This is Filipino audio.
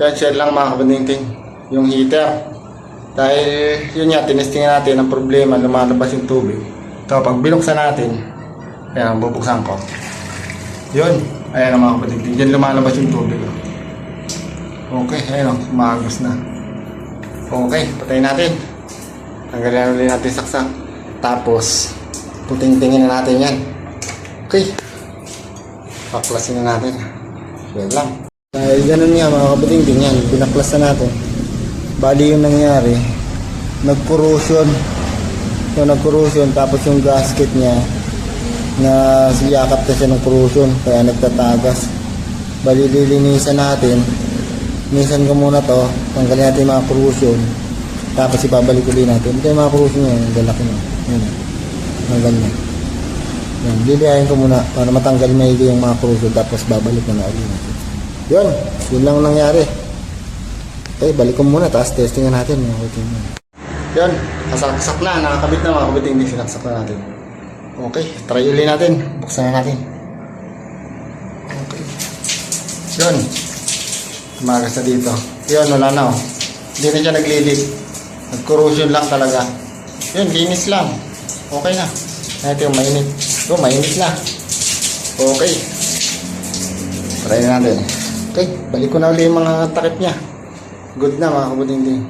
Yan, share lang mga kabandingting. Yung heater. Dahil yun nga, tinestingan natin ang problema, lumalabas yung tubig. Ito, pag binuksan natin, ayan, bubuksan ko. Yun, ayan ang mga kabandingting. Diyan lumalabas yung tubig. Okay, ayan o, umagos na. Okay, patayin natin. Tanggalin ulit natin saksak. Tapos, puting-tingin na natin yan. Okay. Paklasin na natin. Yan lang. Dahil ganun nga mga kabuting-ting yan, pinaklas na natin. Bali yung nangyari, nag-corrosion. So nag-corrosion, tapos yung gasket niya, na siyakap na siya ng corrosion, kaya nagtatagas. Bali lilinisan natin. Linisan ko muna to, tanggalin natin yung mga corrosion. Tapos ibabalik ulit natin. Ito yung mga corrosion niya, yung galaki niya. Yan. Ang ganyan. Yan, lilihain ko muna para matanggal maigi yung mga corrosion, tapos babalik na ulit natin. Yun lang nangyari. Okay, balik ko muna, tapos testingan natin. Yun, kasaksak na, nakakabit na mga kabiting, hindi sinaksak na natin. Okay, try ulit natin, buksan na natin. Okay. Yun, tumagas na dito. Yun, wala na oh. Hindi na siya naglilit. Nag-corrosion lang talaga. Yun, linis lang. Okay na. Ito yung mainit. Ito, mainit na. Okay. Try na natin. Okay, balik ko na ulit yung mga takip niya. Good na mga kabuting-ting.